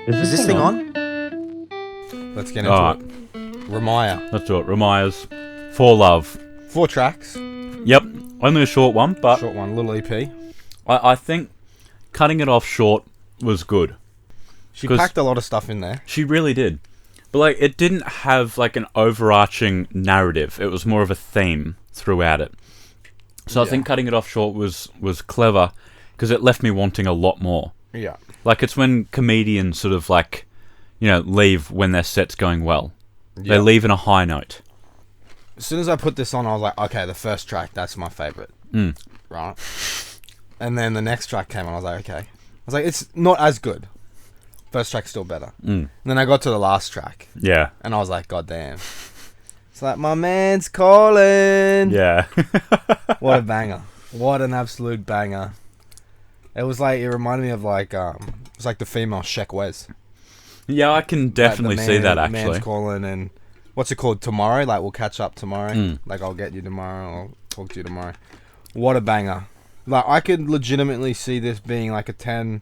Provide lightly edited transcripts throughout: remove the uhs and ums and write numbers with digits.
Is this thing on? Let's get into it. Ramiah. Let's do it. Ramiah's For Love. 4 tracks. Yep. Only a short one, but Short one, little EP. I think cutting it off short was good. She packed a lot of stuff in there. She really did. But like, it didn't have like an overarching narrative. It was more of a theme throughout it. So I think cutting it off short was clever because it left me wanting a lot more. Yeah. Like, it's when comedians sort of like, leave when their set's going well. Yeah. They leave in a high note. As soon as I put this on, I was like, okay, the first track, that's my favourite. Right? And then the next track came on, I was like, okay. I was like, it's not as good. First track's still better. And then I got to the last track. Yeah. And I was like, God damn. It's like, my man's calling. Yeah. What a banger. What an absolute banger. It was like, it reminded me of like, it was like the female Sheck Wes. Yeah, I can definitely see that, actually. Man's calling and, what's it called, tomorrow? Like, we'll catch up tomorrow. Like, I'll get you tomorrow. I'll talk to you tomorrow. What a banger. Like, I could legitimately see this being like a 10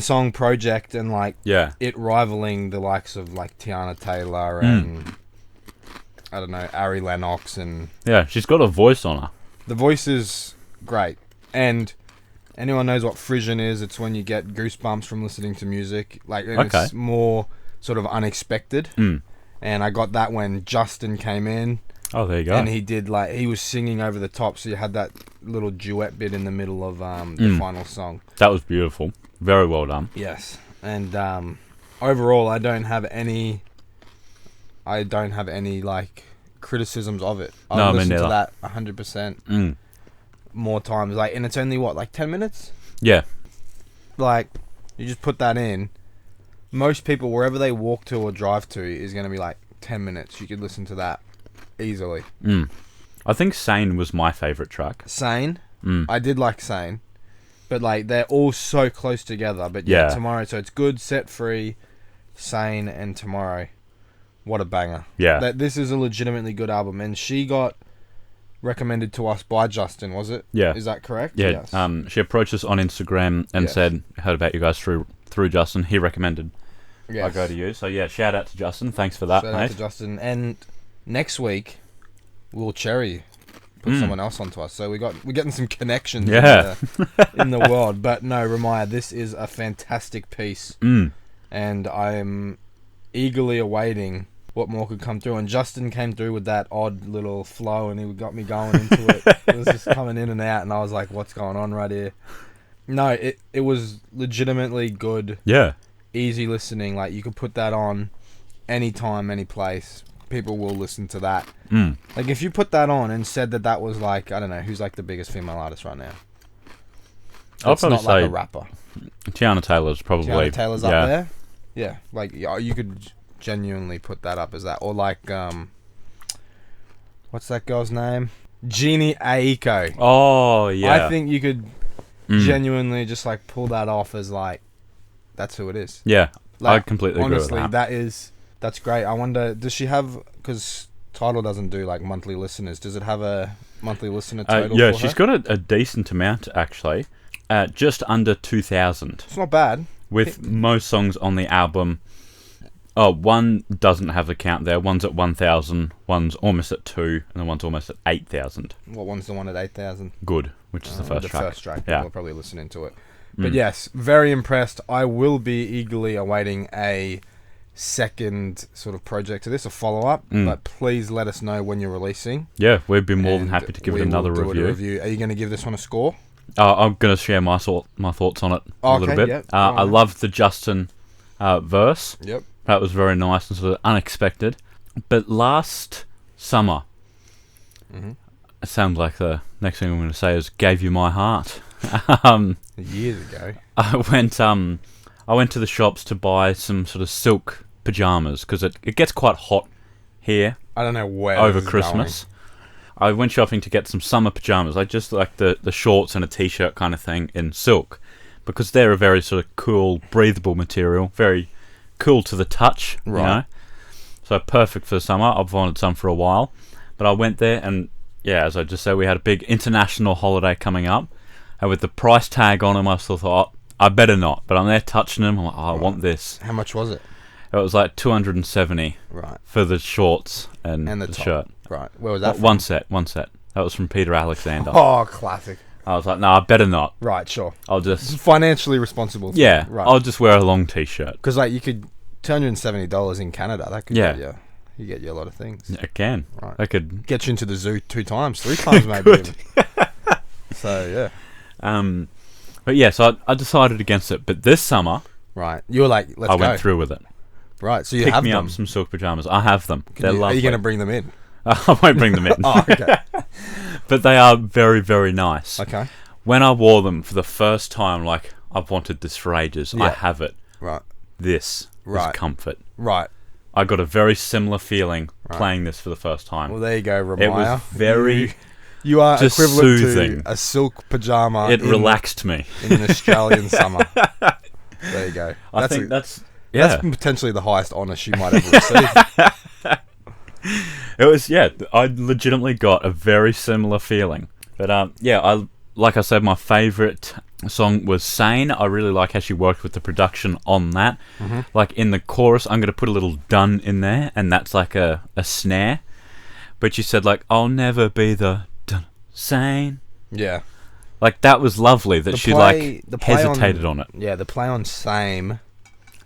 song project and like it rivaling the likes of like Tiana Taylor and I don't know, Ari Lennox and she's got a voice on her. The voice is great. And anyone knows what frisson is, it's when you get goosebumps from listening to music. Like, it's more sort of unexpected. And I got that when Justin came in. Oh, there you go. And he did like, he was singing over the top, so you had that little duet bit in the middle of the final song. That was beautiful. Very well done. Yes. And overall, I don't have any like criticisms of it. I'll listen to that 100% more times. Like, and it's only what, like 10 minutes? Yeah. Like, you just put that in. Most people, wherever they walk to or drive to, is going to be like 10 minutes. You could listen to that easily. I think Sane was my favourite track. Sane? I did like Sane. But like, they're all so close together. But yeah, Tomorrow. So it's Good, Set Free, Sane, and Tomorrow. What a banger. Yeah. This is a legitimately good album. And she got recommended to us by Justin, was it? Yeah. Is that correct? Yeah. Yes. She approached us on Instagram and said, heard about you guys through Justin. He recommended I go to you. So yeah, shout out to Justin. Thanks for that, mate. Shout out to Justin. And next week, we'll put someone else onto us. So we're getting some connections in the world. But no, Ramiah, this is a fantastic piece. And I'm eagerly awaiting what more could come through. And Justin came through with that odd little flow and he got me going into it. It was just coming in and out and I was like, what's going on right here? No, it was legitimately good. Yeah. Easy listening. Like, you could put that on anytime, any place. People will listen to that. Like, if you put that on and said that was like, I don't know, who's like the biggest female artist right now? I'll It's probably not say like a rapper. Tiana Taylor's probably. Tiana Taylor's up there? Yeah. Like, you could genuinely put that up as that. Or like, what's that girl's name? Jeannie Aiko. Oh, yeah. I think you could genuinely just like pull that off as like, that's who it is. Yeah. Like, I completely agree with that. Honestly, that's great. I wonder, does she have, because Tidal doesn't do like monthly listeners, does it have a monthly listener total yeah, for she's her? got a decent amount, actually. Just under 2,000. It's not bad. With most songs on the album. Oh, one doesn't have the count there. One's at 1,000, one's almost at 2, and then one's almost at 8,000. What one's the one at 8,000? Good, which is the first track. The first track. Yeah. People are probably listening to it. But yes, very impressed. I will be eagerly awaiting a second sort of project to this, a follow-up. But please let us know when you're releasing. Yeah, we'd be more than happy to give it another review. Are you going to give this one a score? I'm going to share my thoughts on it a little bit. Yep. I loved the Justin verse. Yep. That was very nice and sort of unexpected. But last summer, it sounds like the next thing I'm going to say is "Gave You My Heart." Years ago, I went to the shops to buy some sort of silk pajamas because it gets quite hot here. I don't know where over Christmas. I went shopping to get some summer pajamas. I just like the shorts and a t-shirt kind of thing in silk because they're a very sort of cool, breathable material, very cool to the touch, right? You know? So perfect for summer. I've wanted some for a while, but I went there and yeah, as I just said, we had a big international holiday coming up, and with the price tag on them, I still thought, I better not. But I'm there touching them. I'm like, I want this. How much was it? It was like 270 Right. for the shorts and And the the top. shirt. Right. Where was that from? One set. That was from Peter Alexander. Oh, classic. I was like, no, I better not. Right, sure. I'll just... Financially responsible. Yeah, Right. I'll just wear a long t-shirt. Because, like, you could... $270 in Canada, that could Yeah. get you a lot of things. I can. Right. I could... Get you into the zoo 2 times, 3 times maybe. Could. Even. So, yeah. But yeah, so I decided against it. But this summer, Right. You were like, let's I go. went through with it. Right, so you Pick have me them. up some silk pajamas. I have them. They're Are lovely. you going to bring them in? I won't bring them in. Oh, okay. But they are very, very nice. Okay. When I wore them for the first time, like, I've wanted this for ages. I Yeah. have it. Right. This Right. is comfort. Right. I got a very similar feeling playing this for the first time. Well, there you go, Ramiah. It was very... You are just equivalent soothing. to a silk pajama. It relaxed me. in an Australian summer. There you go. I think that's potentially the highest honour she might ever receive. It was, yeah, I legitimately got a very similar feeling. But, yeah, like I said, my favourite song was Sane. I really like how she worked with the production on that. Mm-hmm. Like, in the chorus, I'm going to put a little dun in there, and that's like a snare. But she said, like, I'll never be the dun sane. Yeah. Like, that was lovely that she, like, hesitated on it. Yeah, the play on same.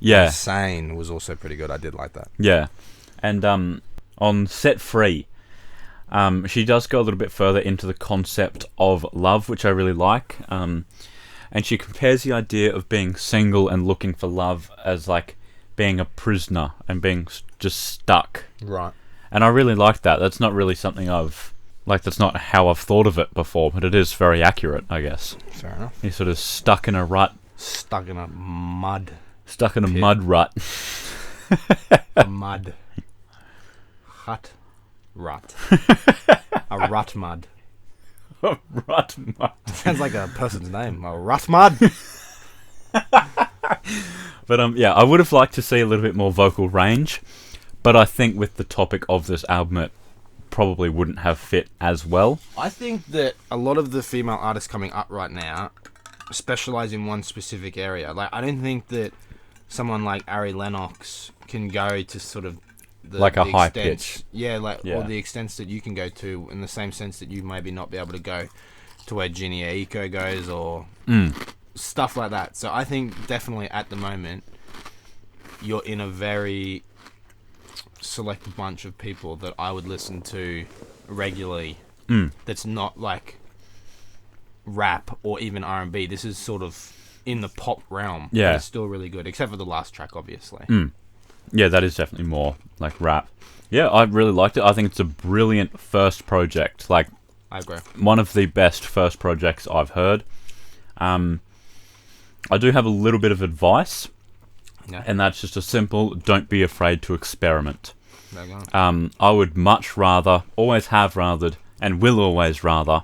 Yeah. And sane was also pretty good. I did like that. Yeah. And on Set Free, she does go a little bit further into the concept of love, which I really like. And she compares the idea of being single and looking for love as, like, being a prisoner and being just stuck. Right. And I really like that. That's not really something that's not how I've thought of it before, but it is very accurate, I guess. Fair enough. You're sort of stuck in a rut. Stuck in a mud. Stuck in a pit. mud rut. A mud. Hut. Rut. A rut mud. Rut mud. Sounds like a person's name. A rut mud. But yeah, I would have liked to see a little bit more vocal range, but I think with the topic of this album, it probably wouldn't have fit as well. I think that a lot of the female artists coming up right now specialize in one specific area. Like, I don't think that someone like Ari Lennox can go to sort of like a high extents, pitch. Yeah, or the extents that you can go to, in the same sense that you maybe not be able to go to where Ginny Aiko goes or stuff like that. So I think definitely at the moment you're in a very select bunch of people that I would listen to regularly. That's not like rap or even R&B. This is sort of in the pop realm. Yeah. But it's still really good, except for the last track, obviously. Yeah, that is definitely more like rap. Yeah, I really liked it. I think it's a brilliant first project. Like, I agree. one of the best first projects I've heard. I do have a little bit of advice, and that's just a simple, don't be afraid to experiment. There you go. I would much rather, always have rathered, and will always rather,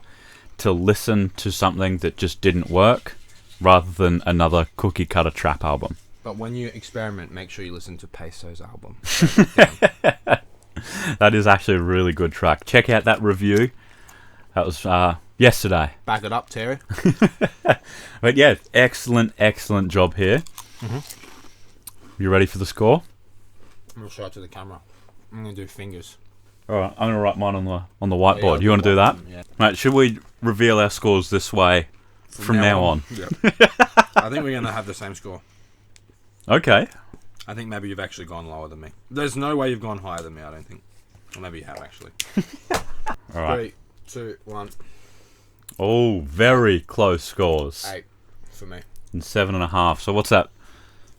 to listen to something that just didn't work, rather than another cookie-cutter trap album. But when you experiment, make sure you listen to Peso's album. That is actually a really good track. Check out that review. That was yesterday. Back it up, Terry. But yeah, excellent job here. You ready for the score? I'm going to show it to the camera. I'm going to do fingers. Alright, I'm going to write mine on the whiteboard. You want to do that? Yeah. Right, should we reveal our scores this way from now on? Yeah. I think we're going to have the same score. Okay. I think maybe you've actually gone lower than me. There's no way you've gone higher than me, I don't think. Or maybe you have, actually. Alright. 3, 2, 1. Oh, very close scores. 8 for me. And 7.5. So what's that?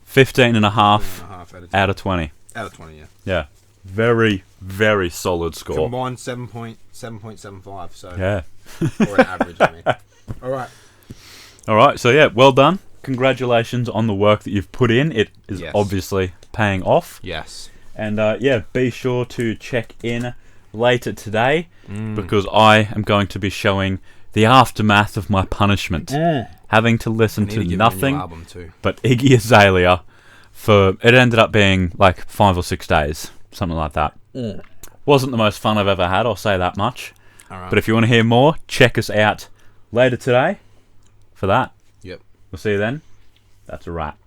15.5 out of 20. Out of 20, yeah. Yeah. Very solid score. Combined 7.75, so... Yeah. Or an average, I mean. Alright. Alright, so yeah, well done. Congratulations on the work that you've put in. It is obviously paying off. Yes. And yeah, be sure to check in later today because I am going to be showing the aftermath of my punishment. Having to listen to nothing but Iggy Azalea for, it ended up being like 5 or 6 days, something like that. Wasn't the most fun I've ever had, I'll say that much. Alright. But if you want to hear more, check us out later today for that. Yep. We'll see you then. That's a wrap.